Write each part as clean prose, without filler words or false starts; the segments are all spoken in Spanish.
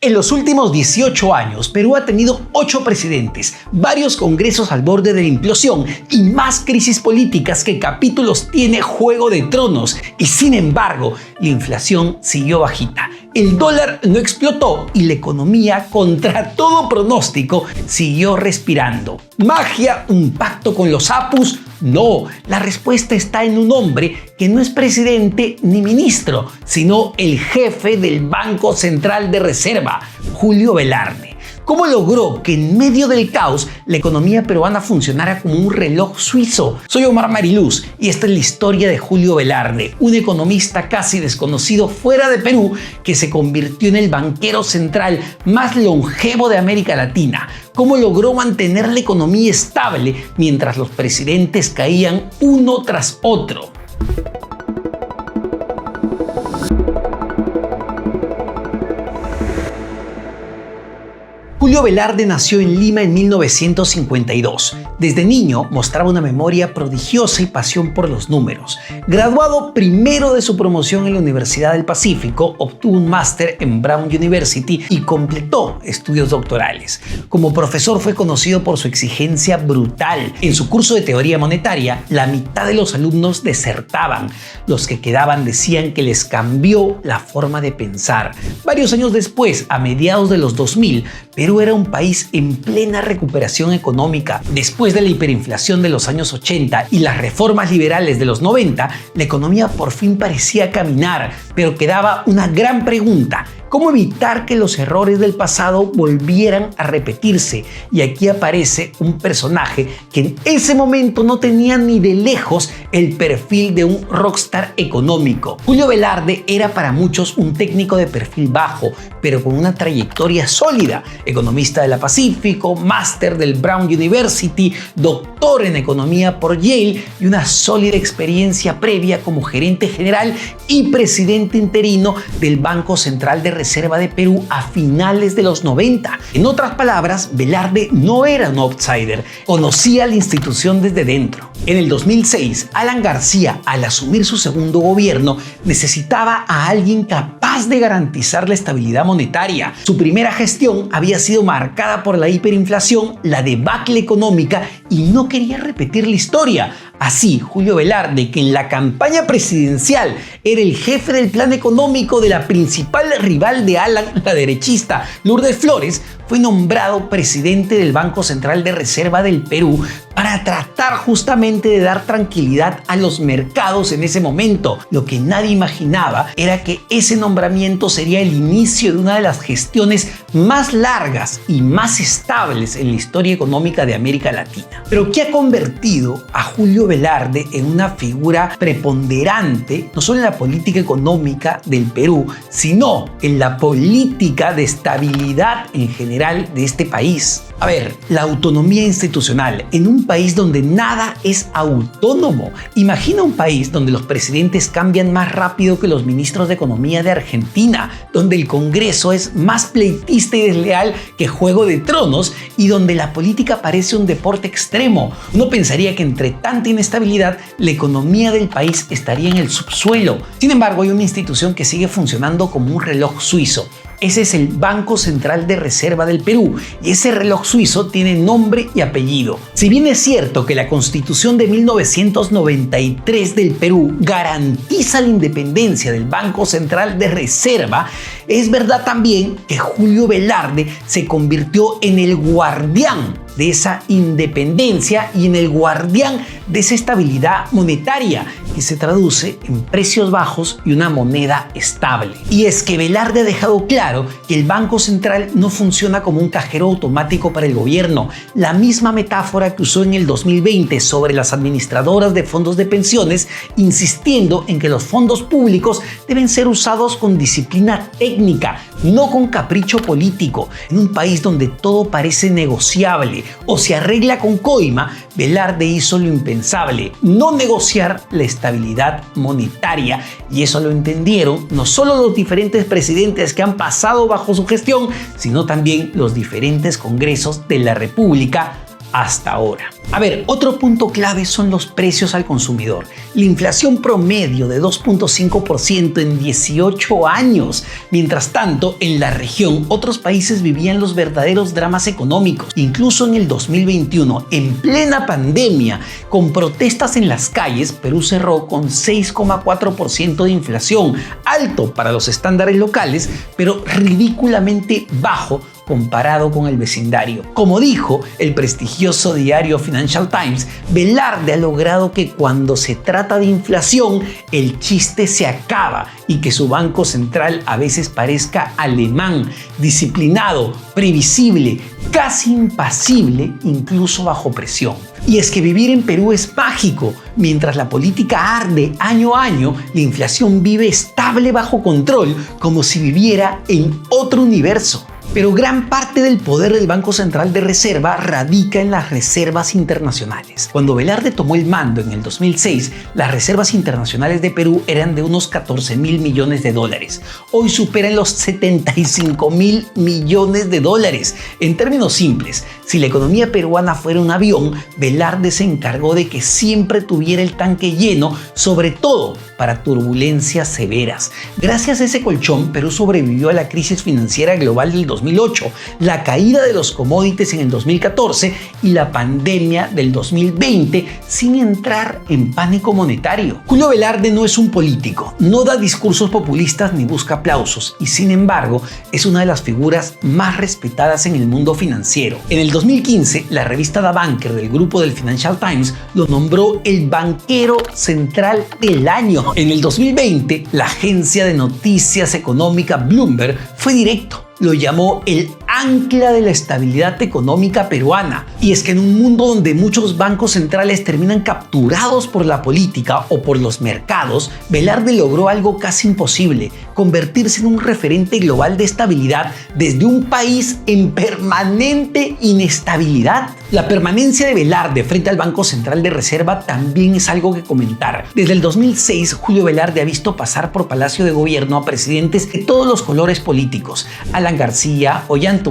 En los últimos 18 años, Perú ha tenido 8 presidentes, varios congresos al borde de la implosión y más crisis políticas que capítulos tiene Juego de Tronos. Y sin embargo, la inflación siguió bajita. El dólar no explotó y la economía, contra todo pronóstico, siguió respirando. ¿Magia? ¿Un pacto con los apus? No, la respuesta está en un hombre que no es presidente ni ministro, sino el jefe del Banco Central de Reserva, Julio Velarde. ¿Cómo logró que en medio del caos la economía peruana funcionara como un reloj suizo? Soy Omar Mariluz y esta es la historia de Julio Velarde, un economista casi desconocido fuera de Perú que se convirtió en el banquero central más longevo de América Latina. ¿Cómo logró mantener la economía estable mientras los presidentes caían uno tras otro? Julio Velarde nació en Lima en 1952. Desde niño mostraba una memoria prodigiosa y pasión por los números. Graduado primero de su promoción en la Universidad del Pacífico, obtuvo un máster en Brown University y completó estudios doctorales. Como profesor fue conocido por su exigencia brutal. En su curso de teoría monetaria, la mitad de los alumnos desertaban. Los que quedaban decían que les cambió la forma de pensar. Varios años después, a mediados de los 2000, Perú era un país en plena recuperación económica. Después de la hiperinflación de los años 80 y las reformas liberales de los 90, la economía por fin parecía caminar, pero quedaba una gran pregunta: ¿cómo evitar que los errores del pasado volvieran a repetirse? Y aquí aparece un personaje que en ese momento no tenía ni de lejos el perfil de un rockstar económico. Julio Velarde era para muchos un técnico de perfil bajo, pero con una trayectoria sólida. Economista de la Pacífico, máster del Brown University, doctor en economía por Yale y una sólida experiencia previa como gerente general y presidente interino del Banco Central de Reserva de Perú a finales de los 90. En otras palabras, Velarde no era un outsider, conocía la institución desde dentro. En el 2006, Alan García, al asumir su segundo gobierno, necesitaba a alguien capaz de garantizar la estabilidad monetaria. Su primera gestión había sido marcada por la hiperinflación, la debacle económica y no quería repetir la historia. Así, Julio Velarde, que en la campaña presidencial era el jefe del plan económico de la principal rival de Alan, la derechista Lourdes Flores, fue nombrado presidente del Banco Central de Reserva del Perú para tratar justamente de dar tranquilidad a los mercados en ese momento. Lo que nadie imaginaba era que ese nombramiento sería el inicio de una de las gestiones más largas y más estables en la historia económica de América Latina. Pero ¿qué ha convertido a Julio Velarde en una figura preponderante, no solo en la política económica del Perú, sino en la política de estabilidad en general de este país? A ver, la autonomía institucional en un país donde nada es autónomo. Imagina un país donde los presidentes cambian más rápido que los ministros de Economía de Argentina, donde el Congreso es más pleitista y desleal que Juego de Tronos y donde la política parece un deporte extremo. Uno pensaría que entre tanta inestabilidad la economía del país estaría en el subsuelo. Sin embargo, hay una institución que sigue funcionando como un reloj suizo. Ese es el Banco Central de Reserva del Perú y ese reloj suizo tiene nombre y apellido. Si bien es cierto que la Constitución de 1993 del Perú garantiza la independencia del Banco Central de Reserva, es verdad también que Julio Velarde se convirtió en el guardián de esa independencia y en el guardián de esa estabilidad monetaria que se traduce en precios bajos y una moneda estable. Y es que Velarde ha dejado claro que el Banco Central no funciona como un cajero automático para el gobierno. La misma metáfora que usó en el 2020 sobre las administradoras de fondos de pensiones, insistiendo en que los fondos públicos deben ser usados con disciplina técnica, no con capricho político. En un país donde todo parece negociable o se arregla con coima, Velarde hizo lo impensable: no negociar la estabilidad monetaria. Y eso lo entendieron no solo los diferentes presidentes que han pasado bajo su gestión, sino también los diferentes congresos de la República hasta ahora. A ver, otro punto clave son los precios al consumidor. La inflación promedio de 2.5% en 18 años. Mientras tanto, en la región, otros países vivían los verdaderos dramas económicos. Incluso en el 2021, en plena pandemia, con protestas en las calles, Perú cerró con 6,4% de inflación, alto para los estándares locales, pero ridículamente bajo comparado con el vecindario. Como dijo el prestigioso diario Financial Times, Velarde ha logrado que cuando se trata de inflación, el chiste se acaba y que su banco central a veces parezca alemán, disciplinado, previsible, casi impasible, incluso bajo presión. Y es que vivir en Perú es mágico. Mientras la política arde año a año, la inflación vive estable bajo control, como si viviera en otro universo. Pero gran parte del poder del Banco Central de Reserva radica en las reservas internacionales. Cuando Velarde tomó el mando en el 2006, las reservas internacionales de Perú eran de unos 14.000 millones de dólares. Hoy superan los 75.000 millones de dólares. En términos simples, si la economía peruana fuera un avión, Velarde se encargó de que siempre tuviera el tanque lleno, sobre todo para turbulencias severas. Gracias a ese colchón, Perú sobrevivió a la crisis financiera global del 2008, la caída de los commodities en el 2014 y la pandemia del 2020 sin entrar en pánico monetario. Julio Velarde no es un político, no da discursos populistas ni busca aplausos y sin embargo es una de las figuras más respetadas en el mundo financiero. En el 2015, la revista The Banker del grupo del Financial Times lo nombró el banquero central del año. En el 2020, la agencia de noticias económica Bloomberg fue directo. Lo llamó el ancla de la estabilidad económica peruana. Y es que en un mundo donde muchos bancos centrales terminan capturados por la política o por los mercados, Velarde logró algo casi imposible: convertirse en un referente global de estabilidad desde un país en permanente inestabilidad. La permanencia de Velarde frente al Banco Central de Reserva también es algo que comentar. Desde el 2006, Julio Velarde ha visto pasar por Palacio de Gobierno a presidentes de todos los colores políticos: Alan García, Ollanta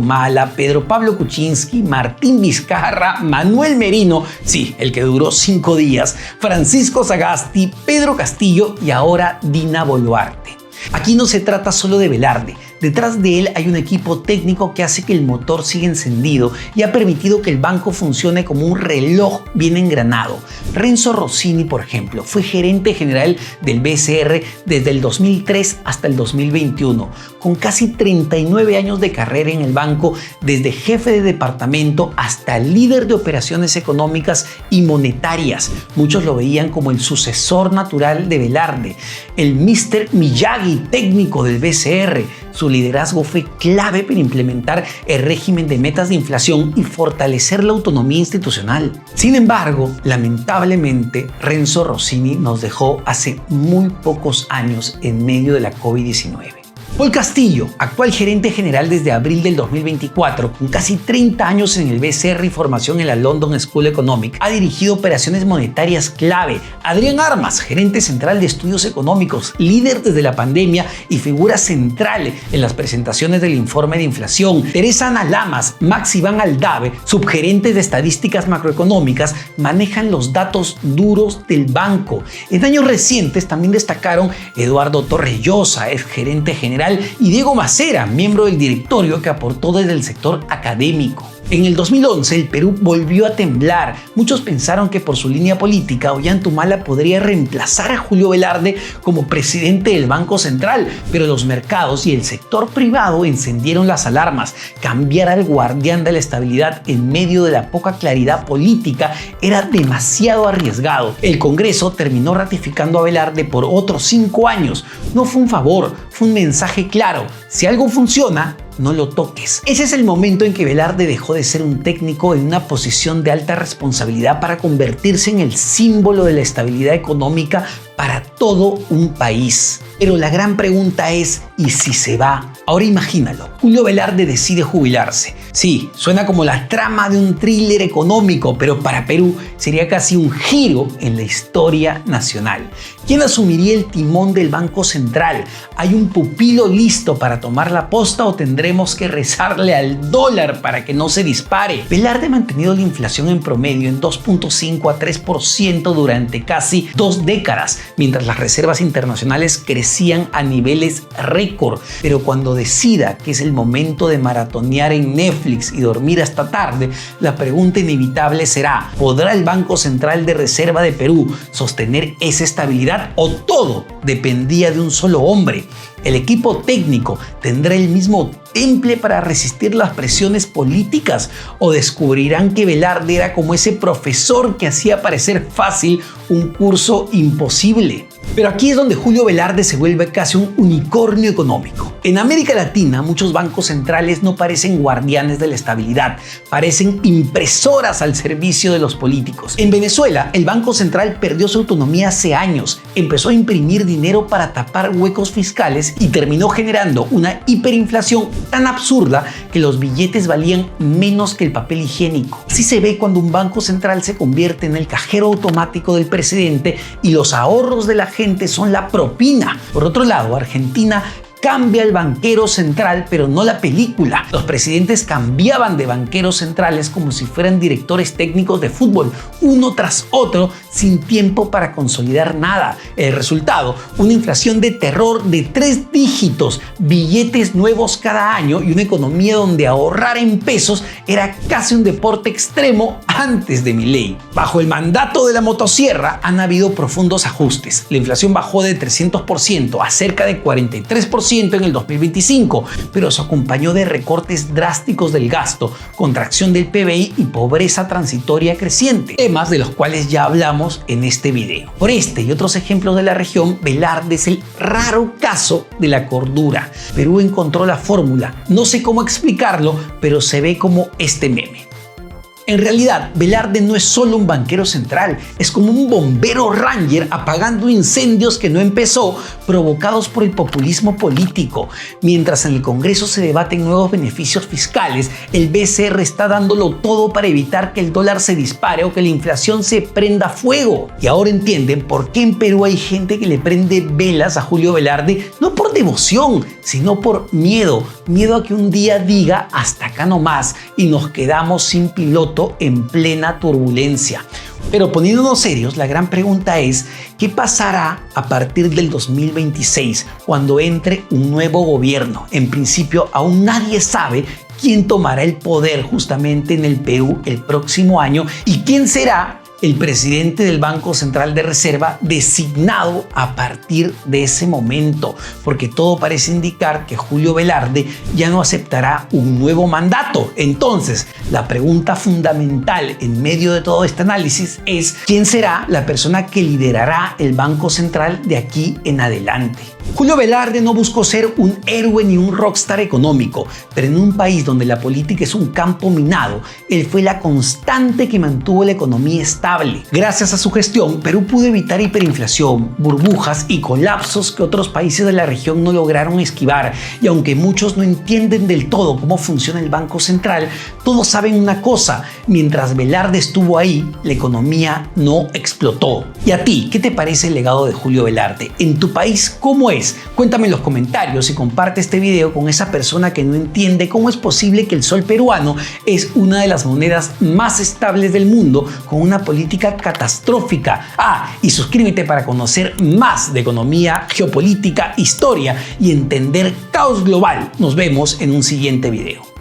Pedro Pablo Kuczynski, Martín Vizcarra, Manuel Merino, sí, el que duró 5 días, Francisco Sagasti, Pedro Castillo y ahora Dina Boluarte. Aquí no se trata solo de Velarde. Detrás de él hay un equipo técnico que hace que el motor siga encendido y ha permitido que el banco funcione como un reloj bien engranado. Renzo Rossini, por ejemplo, fue gerente general del BCR desde el 2003 hasta el 2021, con casi 39 años de carrera en el banco, desde jefe de departamento hasta líder de operaciones económicas y monetarias. Muchos lo veían como el sucesor natural de Velarde, el Mr. Miyagi técnico del BCR. Su liderazgo fue clave para implementar el régimen de metas de inflación y fortalecer la autonomía institucional. Sin embargo, lamentablemente, Renzo Rossini nos dejó hace muy pocos años en medio de la COVID-19. Paul Castillo, actual gerente general desde abril del 2024, con casi 30 años en el BCR y formación en la London School Economic, ha dirigido operaciones monetarias clave. Adrián Armas, gerente central de estudios económicos, líder desde la pandemia y figura central en las presentaciones del informe de inflación. Teresa Ana Lamas, Max Iván Aldave, subgerentes de estadísticas macroeconómicas, manejan los datos duros del banco. En años recientes también destacaron Eduardo Torrellosa, ex gerente general, y Diego Macera, miembro del directorio que aportó desde el sector académico. En el 2011 el Perú volvió a temblar. Muchos pensaron que por su línea política Ollanta podría reemplazar a Julio Velarde como presidente del Banco Central, pero los mercados y el sector privado encendieron las alarmas. Cambiar al guardián de la estabilidad en medio de la poca claridad política era demasiado arriesgado. El Congreso terminó ratificando a Velarde por otros 5 años. No fue un favor, fue un mensaje claro: si algo funciona, no lo toques. Ese es el momento en que Velarde dejó de ser un técnico en una posición de alta responsabilidad para convertirse en el símbolo de la estabilidad económica para todo un país. Pero la gran pregunta es, ¿y si se va? Ahora imagínalo, Julio Velarde decide jubilarse. Sí, suena como la trama de un thriller económico, pero para Perú sería casi un giro en la historia nacional. ¿Quién asumiría el timón del Banco Central? ¿Hay un pupilo listo para tomar la posta o tendremos que rezarle al dólar para que no se dispare? Velarde ha mantenido la inflación en promedio en 2.5 a 3% durante casi 2 décadas, mientras las reservas internacionales crecían a niveles récord. Pero cuando decida que es el momento de maratonear en Netflix y dormir hasta tarde, la pregunta inevitable será: ¿podrá el Banco Central de Reserva de Perú sostener esa estabilidad o todo dependía de un solo hombre? ¿El equipo técnico tendrá el mismo temple para resistir las presiones políticas o descubrirán que Velarde era como ese profesor que hacía parecer fácil un curso imposible? Pero aquí es donde Julio Velarde se vuelve casi un unicornio económico. En América Latina, muchos bancos centrales no parecen guardianes de la estabilidad, parecen impresoras al servicio de los políticos. En Venezuela, el Banco Central perdió su autonomía hace años, empezó a imprimir dinero para tapar huecos fiscales y terminó generando una hiperinflación tan absurda que los billetes valían menos que el papel higiénico. Así se ve cuando un banco central se convierte en el cajero automático del presidente y los ahorros de la gente son la propina. Por otro lado, Argentina cambia el banquero central, pero no la película. Los presidentes cambiaban de banqueros centrales como si fueran directores técnicos de fútbol, uno tras otro, sin tiempo para consolidar nada. El resultado, una inflación de terror de 3 dígitos, billetes nuevos cada año y una economía donde ahorrar en pesos era casi un deporte extremo antes de Milei. Bajo el mandato de la motosierra han habido profundos ajustes. La inflación bajó de 300% a cerca de 43% en el 2025, pero se acompañó de recortes drásticos del gasto, contracción del PBI y pobreza transitoria creciente, temas de los cuales ya hablamos en este video. Por este y otros ejemplos de la región, Velarde es el raro caso de la cordura. Perú encontró la fórmula, no sé cómo explicarlo, pero se ve como este meme. En realidad, Velarde no es solo un banquero central, es como un bombero ranger apagando incendios que no empezó, provocados por el populismo político. Mientras en el Congreso se debaten nuevos beneficios fiscales, el BCR está dándolo todo para evitar que el dólar se dispare o que la inflación se prenda fuego. Y ahora entienden por qué en Perú hay gente que le prende velas a Julio Velarde, no por devoción, sino por miedo. Miedo a que un día diga hasta acá nomás y nos quedamos sin piloto en plena turbulencia. Pero poniéndonos serios, la gran pregunta es: ¿qué pasará a partir del 2026 cuando entre un nuevo gobierno? En principio, aún nadie sabe quién tomará el poder justamente en el Perú el próximo año y quién será el presidente del Banco Central de Reserva designado a partir de ese momento, porque todo parece indicar que Julio Velarde ya no aceptará un nuevo mandato. Entonces, la pregunta fundamental en medio de todo este análisis es: ¿quién será la persona que liderará el Banco Central de aquí en adelante? Julio Velarde no buscó ser un héroe ni un rockstar económico, pero en un país donde la política es un campo minado, él fue la constante que mantuvo la economía estable. Gracias a su gestión, Perú pudo evitar hiperinflación, burbujas y colapsos que otros países de la región no lograron esquivar. Y aunque muchos no entienden del todo cómo funciona el Banco Central, todos saben una cosa: mientras Velarde estuvo ahí, la economía no explotó. ¿Y a ti, qué te parece el legado de Julio Velarde? ¿En tu país cómo es? Cuéntame en los comentarios y comparte este video con esa persona que no entiende cómo es posible que el sol peruano es una de las monedas más estables del mundo con una política catastrófica. Y suscríbete para conocer más de economía, geopolítica, historia y entender caos global. Nos vemos en un siguiente video.